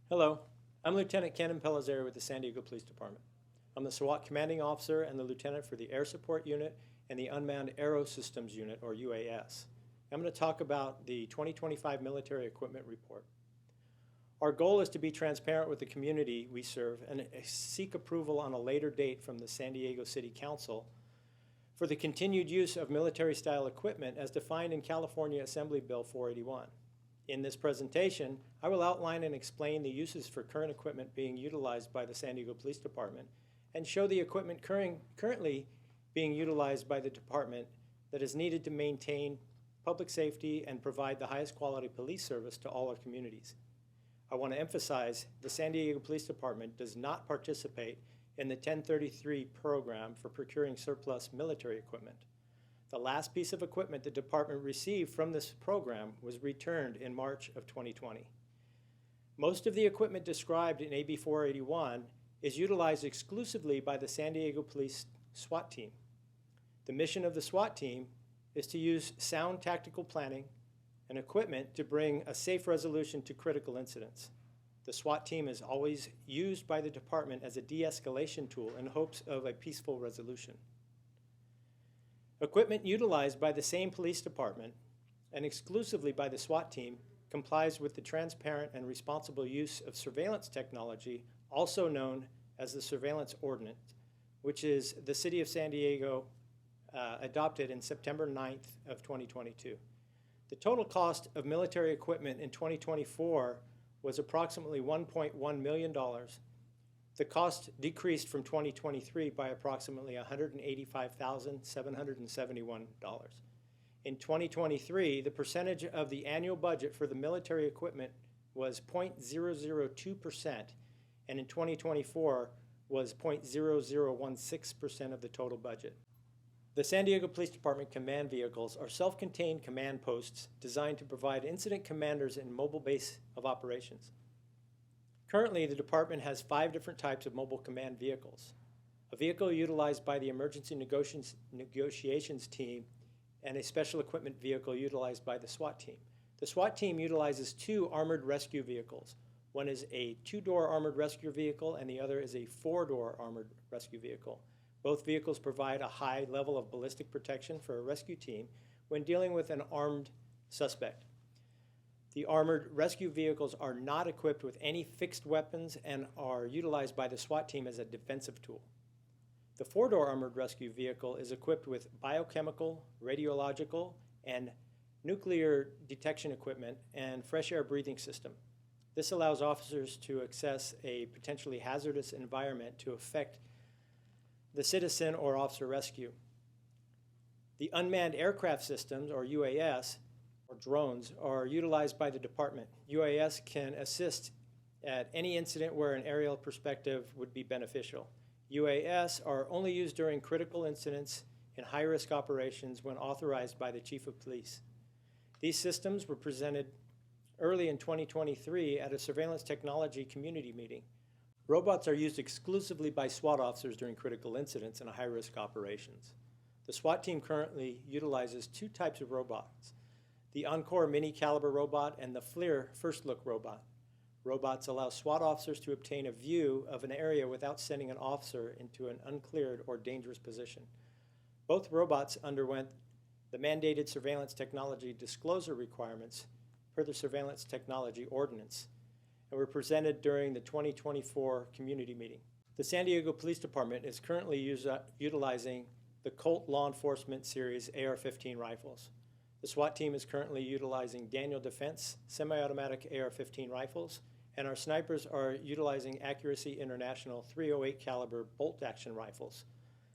Hello, I'm Lieutenant Ken Pellizzeri with the San Diego Police Department. I'm the SWAT Commanding Officer and the Lieutenant for the Air Support Unit and the Unmanned Aero Systems Unit, or UAS. I'm going to talk about the 2025 Military Equipment Report. Our goal is to be transparent with the community we serve and seek approval on a later date from the San Diego City Council for the continued use of military-style equipment as defined in California Assembly Bill 481. In this presentation, I will outline and explain the uses for current equipment being utilized by the San Diego Police Department and show the equipment currently being utilized by the department that is needed to maintain public safety and provide the highest quality police service to all our communities. I want to emphasize the San Diego Police Department does not participate in the 1033 program for procuring surplus military equipment. The last piece of equipment the department received from this program was returned in March of 2020. Most of the equipment described in AB 481 is utilized exclusively by the San Diego Police SWAT team. The mission of the SWAT team is to use sound tactical planning and equipment to bring a safe resolution to critical incidents. The SWAT team is always used by the department as a de-escalation tool in hopes of a peaceful resolution. Equipment utilized by the same police department and exclusively by the SWAT team complies with the transparent and responsible use of surveillance technology, also known as the Surveillance Ordinance, which is the City of San Diego adopted in September 9th of 2022. The total cost of military equipment in 2024 was approximately $1.1 million. The cost decreased from 2023 by approximately $185,771. In 2023, the percentage of the annual budget for the military equipment was 0.002%, and in 2024 was 0.0016% of the total budget. The San Diego Police Department command vehicles are self-contained command posts designed to provide incident commanders in mobile base of operations. Currently, the department has 5 different types of mobile command vehicles. A vehicle utilized by the emergency negotiations team and a special equipment vehicle utilized by the SWAT team. The SWAT team utilizes 2 armored rescue vehicles. One is a 2-door armored rescue vehicle and the other is a 4-door armored rescue vehicle. Both vehicles provide a high level of ballistic protection for a rescue team when dealing with an armed suspect. The armored rescue vehicles are not equipped with any fixed weapons and are utilized by the SWAT team as a defensive tool. The 4-door armored rescue vehicle is equipped with biochemical, radiological, and nuclear detection equipment and fresh air breathing system. This allows officers to access a potentially hazardous environment to affect the citizen or officer rescue. The unmanned aircraft systems, or UAS, or drones, are utilized by the department. UAS can assist at any incident where an aerial perspective would be beneficial. UAS are only used during critical incidents in high-risk operations when authorized by the Chief of Police. These systems were presented early in 2023 at a surveillance technology community meeting. Robots are used exclusively by SWAT officers during critical incidents and high-risk operations. The SWAT team currently utilizes 2 types of robots: the Encore Mini Caliber robot and the FLIR First Look robot. Robots allow SWAT officers to obtain a view of an area without sending an officer into an uncleared or dangerous position. Both robots underwent the mandated surveillance technology disclosure requirements per the Surveillance Technology Ordinance and were presented during the 2024 community meeting. The San Diego Police Department is currently utilizing the Colt Law Enforcement Series AR-15 rifles. The SWAT team is currently utilizing Daniel Defense semi-automatic AR-15 rifles, and our snipers are utilizing Accuracy International .308 caliber bolt-action rifles.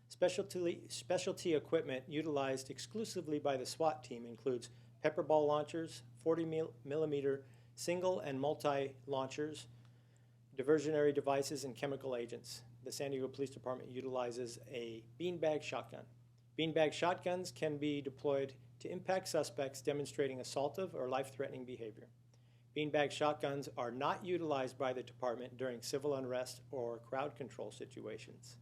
Specialty equipment utilized exclusively by the SWAT team includes pepper ball launchers, 40mm single and multi-launchers, diversionary devices, and chemical agents. The San Diego Police Department utilizes a beanbag shotgun. Beanbag shotguns can be deployed to impact suspects demonstrating assaultive or life-threatening behavior. Beanbag shotguns are not utilized by the department during civil unrest or crowd control situations.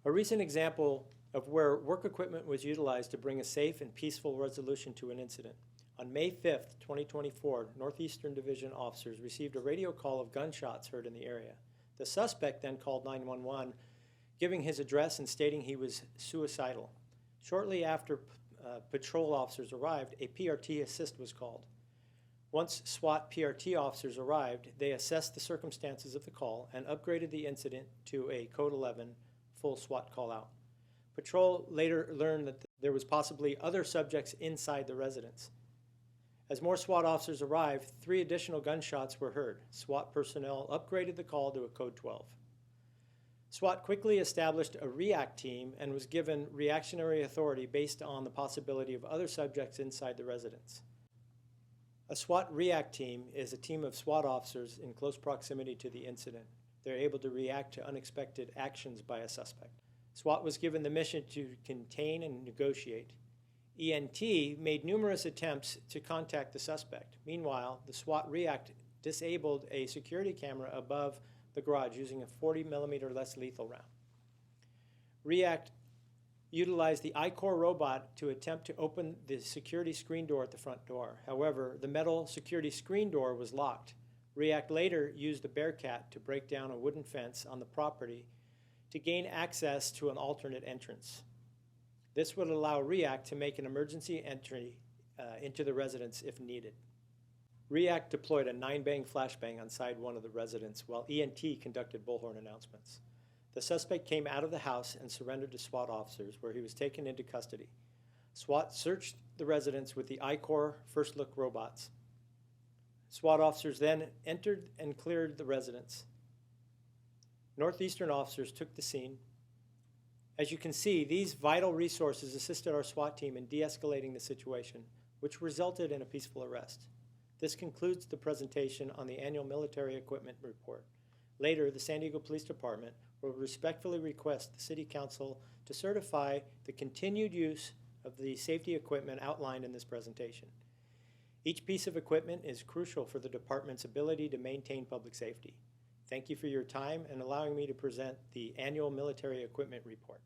A recent example of where work equipment was utilized to bring a safe and peaceful resolution to an incident. On May 5th, 2024, Northeastern Division officers received a radio call of gunshots heard in the area. The suspect then called 911, giving his address and stating he was suicidal. Shortly after patrol officers arrived, a PRT assist was called. Once SWAT PRT officers arrived, they assessed the circumstances of the call and upgraded the incident to a Code 11 full SWAT call-out. Patrol later learned that there was possibly other subjects inside the residence. As more SWAT officers arrived, 3 additional gunshots were heard. SWAT personnel upgraded the call to a Code 12. SWAT quickly established a REACT team and was given reactionary authority based on the possibility of other subjects inside the residence. A SWAT REACT team is a team of SWAT officers in close proximity to the incident. They're able to react to unexpected actions by a suspect. SWAT was given the mission to contain and negotiate. ENT made numerous attempts to contact the suspect. Meanwhile, the SWAT REACT disabled a security camera above the garage using a 40mm less lethal round. REACT utilized the I-Core robot to attempt to open the security screen door at the front door. However, the metal security screen door was locked. REACT later used a Bearcat to break down a wooden fence on the property to gain access to an alternate entrance. This would allow REACT to make an emergency entry into the residence if needed. REACT deployed a 9-bang flashbang on side 1 of the residence while ENT conducted bullhorn announcements. The suspect came out of the house and surrendered to SWAT officers, where he was taken into custody. SWAT searched the residence with the I-Core First Look robots. SWAT officers then entered and cleared the residence. Northeastern officers took the scene. As you can see, these vital resources assisted our SWAT team in de-escalating the situation, which resulted in a peaceful arrest. This concludes the presentation on the annual military equipment report. Later, the San Diego Police Department will respectfully request the City Council to certify the continued use of the safety equipment outlined in this presentation. Each piece of equipment is crucial for the department's ability to maintain public safety. Thank you for your time and allowing me to present the annual military equipment report.